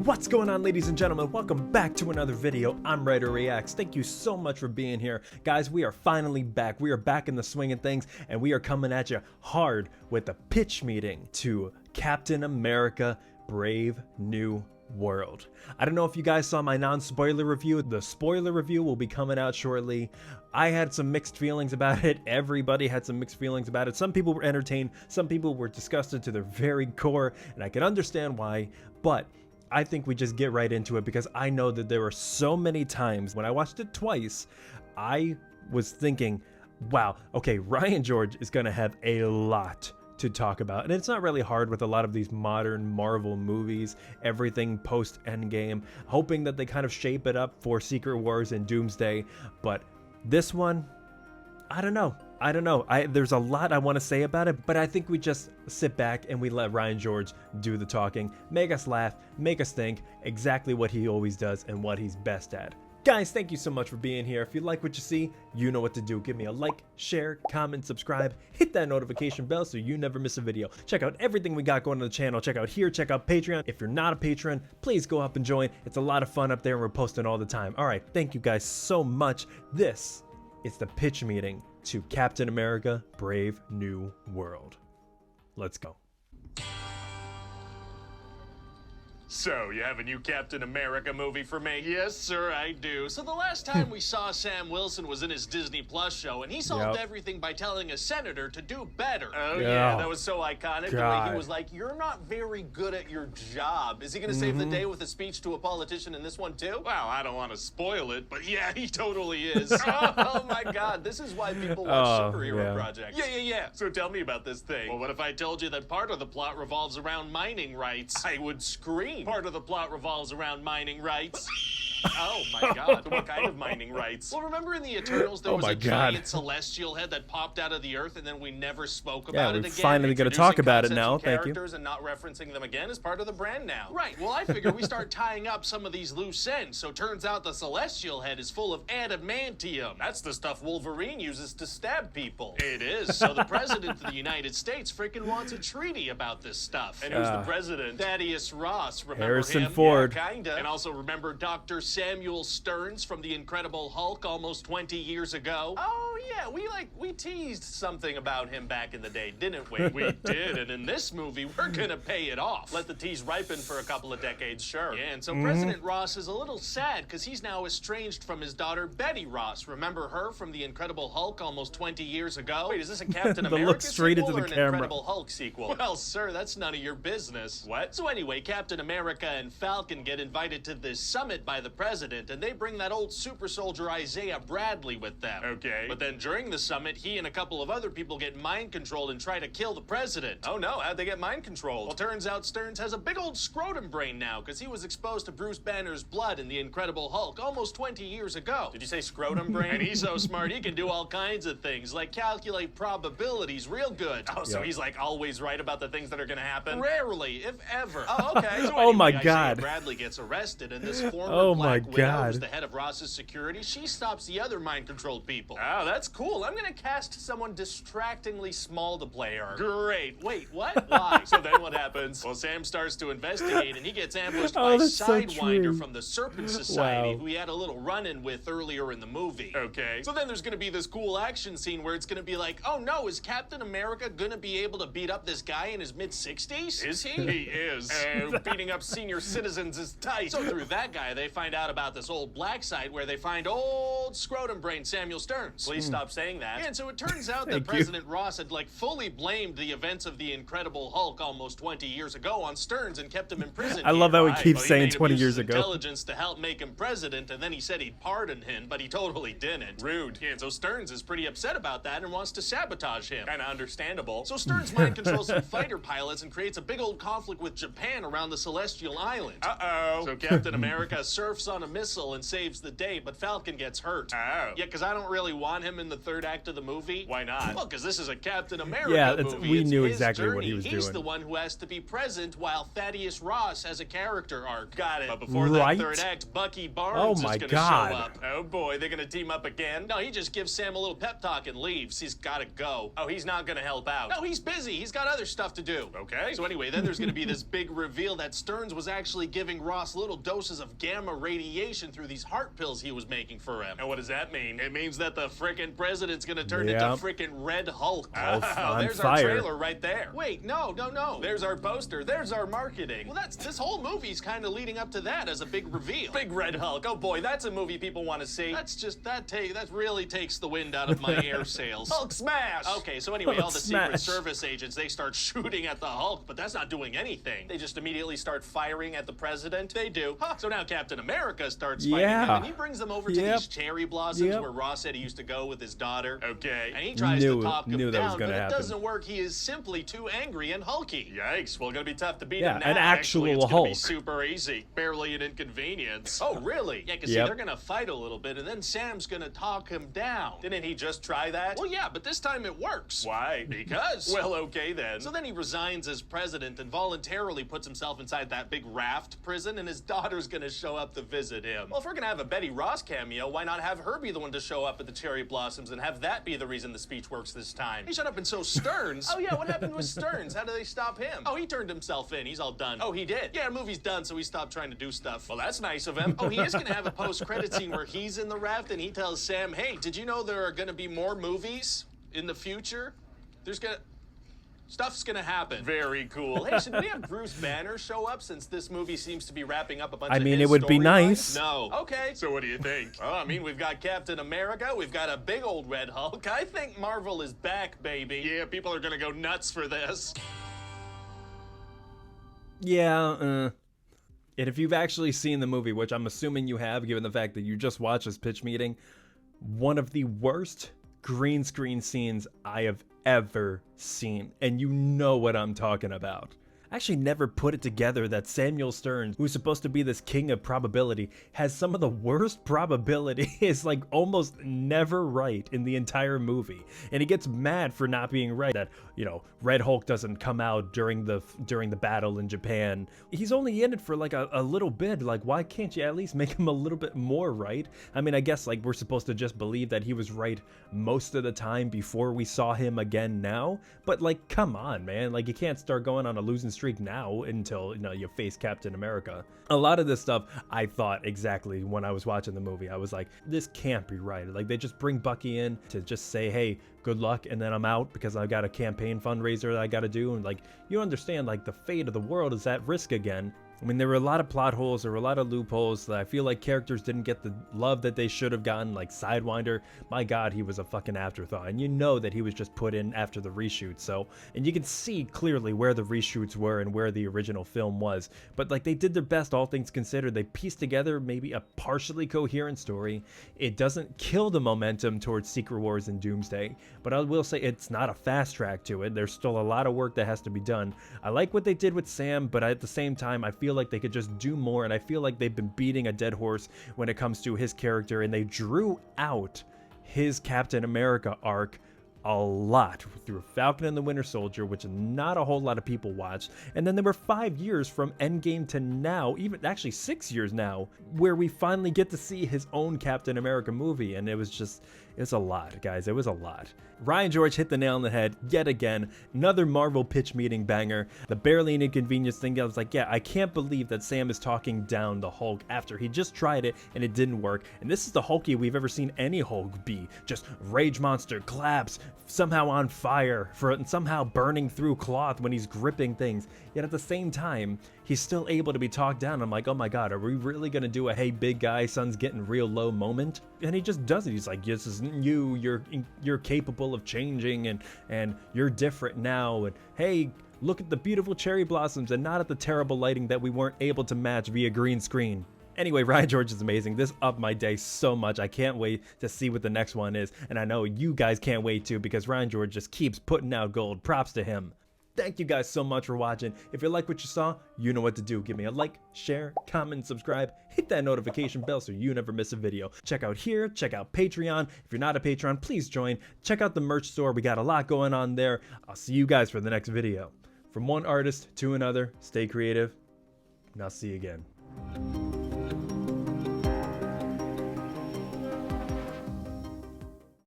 What's going on, ladies and gentlemen? Welcome back to another video. I'm Ryder Reacts. Thank you so much for being here. Guys, we are finally back. We are back in the swing of things, and we are coming at you hard with the pitch meeting to Captain America: Brave New World. I don't know if you guys saw my non-spoiler review. The spoiler review will be coming out shortly. I had some mixed feelings about it. Everybody had some mixed feelings about it. Some people were entertained, some people were disgusted to their very core, and I can understand why, but I think we just get right into it because I know that there were so many times when I watched it twice, I was thinking, wow, okay, Ryan George is gonna have a lot to talk about. And it's not really hard with a lot of these modern Marvel movies, everything post Endgame, hoping that they kind of shape it up for Secret Wars and Doomsday. But this one, I don't know. There's a lot I want to say about it, but I think we just sit back and we let Ryan George do the talking, make us laugh, make us think, exactly what he always does and what he's best at. Guys, thank you so much for being here. If you like what you see, you know what to do. Give me a like, share, comment, subscribe, hit that notification bell so you never miss a video. Check out everything we got going on the channel. Check out here, check out Patreon. If you're not a patron, please go up and join. It's a lot of fun up there and we're posting all the time. All right, thank you guys so much. This is the pitch meeting to Captain America: Brave New World. Let's go. So, you have a new Captain America movie for me? Yes, sir, I do. So the last time we saw Sam Wilson was in his Disney Plus show, and he solved everything by telling a senator to do better. Oh, yeah, that was so iconic. The way he was like, you're not very good at your job. Is he going to save the day with a speech to a politician in this one, too? Well, I don't want to spoil it, but yeah, he totally is. Oh, my God. This is why people watch superhero projects. Yeah. So tell me about this thing. Well, what if I told you that part of the plot revolves around mining rights? I would scream. Part of the plot revolves around mining rights. Oh my God, what kind of mining rights? Well, remember in the Eternals there was a giant celestial head that popped out of the earth and then we never spoke about it again? Yeah, we're finally going to talk about it now, thank you. And not referencing them again is part of the brand now. Right, well I figure we start tying up some of these loose ends, so turns out the celestial head is full of adamantium. That's the stuff Wolverine uses to stab people. It is, so the president of the United States freaking wants a treaty about this stuff. And who's the president? Thaddeus Ross, remember Harrison him? Ford. Yeah, kinda. And also remember Dr. Samuel Stearns from The Incredible Hulk almost 20 years ago. Oh yeah, we teased something about him back in the day, didn't we? We did, and in this movie, we're gonna pay it off. Let the tease ripen for a couple of decades, sure. Yeah, and so President Ross is a little sad because he's now estranged from his daughter Betty Ross. Remember her from The Incredible Hulk almost 20 years ago? Wait, is this a Captain America look straight sequel into the or an camera. Incredible Hulk sequel? Well, sir, that's none of your business. What? So anyway, Captain America and Falcon get invited to this summit by the president, and they bring that old super soldier Isaiah Bradley with them. Okay. But then during the summit, he and a couple of other people get mind controlled and try to kill the president. Oh no, how'd they get mind controlled? Well, turns out Stearns has a big old scrotum brain now, because he was exposed to Bruce Banner's blood in The Incredible Hulk almost 20 years ago. Did you say scrotum brain? And he's so smart, he can do all kinds of things, like calculate probabilities real good. Oh, so he's like always right about the things that are gonna happen? Rarely, if ever. Oh, okay. So Oh my anyway, God. Isaiah Bradley gets arrested, and this former Black Widow, God. who's the head of Ross's security, she stops the other mind-controlled people. Oh, that's cool. I'm gonna cast someone distractingly small to play her. Great. Wait, what? Why? So then what happens? Well, Sam starts to investigate, and he gets ambushed by that's so Sidewinder true. from the Serpent Society, Wow. who he had a little run-in with earlier in the movie. Okay. So then there's gonna be this cool action scene where it's gonna be like, oh no, is Captain America gonna be able to beat up this guy in his mid-60s? Is he? He is. Beating up senior citizens is tight. So through that guy, they find out about this old black site where they find old scrotum brain Samuel Stearns. Please stop saying that. Yeah, and so it turns out that President Ross had fully blamed the events of the Incredible Hulk almost 20 years ago on Stearns and kept him in prison. I love how he keeps saying made him 20 use years his ago. Intelligence to help make him president, and then he said he'd pardon him, but he totally didn't. Rude. Yeah, and so Stearns is pretty upset about that and wants to sabotage him. Kinda understandable. So Stearns mind controls some fighter pilots and creates a big old conflict with Japan around the Celestial Island. Uh-oh. So Captain America surfs jumps on a missile and saves the day, but Falcon gets hurt. Oh. Yeah, because I don't really want him in the third act of the movie. Why not? Well, because this is a Captain America movie. We knew his exactly journey. what he was doing. He's the one who has to be present while Thaddeus Ross has a character arc. Got it. But before that third act, Bucky Barnes is going to show up. Oh boy, they're going to team up again? No, he just gives Sam a little pep talk and leaves. He's got to go. Oh, he's not going to help out. No, he's busy. He's got other stuff to do. Okay. So anyway, then there's going to be this big reveal that Stearns was actually giving Ross little doses of gamma radiation through these heart pills he was making for him. And what does that mean? It means that the frickin' president's going to turn into frickin' Red Hulk. Oh, there's our trailer right there. Wait, no. There's our poster. There's our marketing. Well, this whole movie's kind of leading up to that as a big reveal. Big Red Hulk. Oh boy, that's a movie people want to see. That really takes the wind out of my air sails. Hulk smash! Okay, so anyway, all the Secret Service agents, they start shooting at the Hulk, but that's not doing anything. They just immediately start firing at the president. They do. Huh. So now Captain America starts fighting him, and he brings them over to these cherry blossoms where Ross said he used to go with his daughter. Okay. And he tries to talk him down, but it doesn't work. He is simply too angry and hulky. Yikes. Well, gonna be tough to beat him now. An actual Actually, it's Hulk. gonna be super easy. Barely an inconvenience. Oh, really? Yeah, because see, they're gonna fight a little bit, and then Sam's gonna talk him down. Didn't he just try that? Well, yeah, but this time it works. Why? Because. Well, okay then. So then he resigns as president and voluntarily puts himself inside that big raft prison, and his daughter's gonna show up to visit him. Well, if we're gonna have a Betty Ross cameo, why not have her be the one to show up at the cherry blossoms and have that be the reason the speech works this time? Hey, shut up. And so Stearns. Oh yeah, what happened with Stearns? How do they stop him? Oh, he turned himself in. He's all done. Oh, he did? Yeah, movie's done, so he stopped trying to do stuff. Well, that's nice of him. Oh, he is gonna have a post-credit scene where he's in the raft and he tells Sam, hey, did you know there are gonna be more movies in the future? Stuff's gonna happen. Very cool. Hey, should we have Bruce Banner show up since this movie seems to be wrapping up a bunch of his it would be nice. No. Okay. So what do you think? Oh, I mean, we've got Captain America. We've got a big old Red Hulk. I think Marvel is back, baby. Yeah, people are gonna go nuts for this. And if you've actually seen the movie, which I'm assuming you have, given the fact that you just watched this pitch meeting, one of the worst green screen scenes I have ever seen, and you know what I'm talking about. I actually never put it together that Samuel Stearns, who's supposed to be this king of probability, has some of the worst probability. Is like almost never right in the entire movie, and he gets mad for not being right. That, you know, Red Hulk doesn't come out during the battle in Japan. He's only in it for like a little bit. Like, why can't you at least make him a little bit more right? I mean, I guess like we're supposed to just believe that he was right most of the time before we saw him again now. But like, come on, man. Like, you can't start going on a losing streak now until, you know, you face Captain America. A lot of this stuff I thought exactly when I was watching the movie. I was like, this can't be right. Like, they just bring Bucky in to just say, hey, good luck, and then I'm out because I've got a campaign fundraiser that I got to do. And like, you understand, like, the fate of the world is at risk again. I mean, there were a lot of plot holes, there were a lot of loopholes that I feel like characters didn't get the love that they should have gotten. Like Sidewinder, my God, he was a fucking afterthought. And you know that he was just put in after the reshoot. So, and you can see clearly where the reshoots were and where the original film was. But like, they did their best, all things considered. They pieced together maybe a partially coherent story. It doesn't kill the momentum towards Secret Wars and Doomsday, but I will say it's not a fast track to it. There's still a lot of work that has to be done. I like what they did with Sam, but at the same time, I feel like they could just do more, and I feel like they've been beating a dead horse when it comes to his character, and they drew out his Captain America arc a lot through Falcon and the Winter Soldier, which not a whole lot of people watched. And then there were 5 years from Endgame to now, even actually 6 years now, where we finally get to see his own Captain America movie. And it's a lot, guys. It was a lot. Ryan George hit the nail on the head yet again. Another Marvel pitch meeting banger. The barely an inconvenience thing, I was like, yeah, I can't believe that Sam is talking down the Hulk after he just tried it and it didn't work. And this is the Hulkiest we've ever seen any Hulk be. Just rage monster, collapse, somehow on fire, and somehow burning through cloth when he's gripping things. Yet at the same time, he's still able to be talked down. I'm like, oh my God, are we really going to do a hey big guy, sun's getting real low moment? And he just does it. He's like, this isn't you, you're capable of changing, and you're different now, and hey, look at the beautiful cherry blossoms and not at the terrible lighting that we weren't able to match via green screen. Anyway, Ryan George is amazing. This upped my day so much. I can't wait to see what the next one is, and I know you guys can't wait to, because Ryan George just keeps putting out gold. Props to him. Thank you guys so much for watching. If you like what you saw, you know what to do. Give me a like, share, comment, subscribe. Hit that notification bell so you never miss a video. Check out here, check out Patreon. If you're not a Patreon, please join. Check out the merch store. We got a lot going on there. I'll see you guys for the next video. From one artist to another, stay creative, and I'll see you again.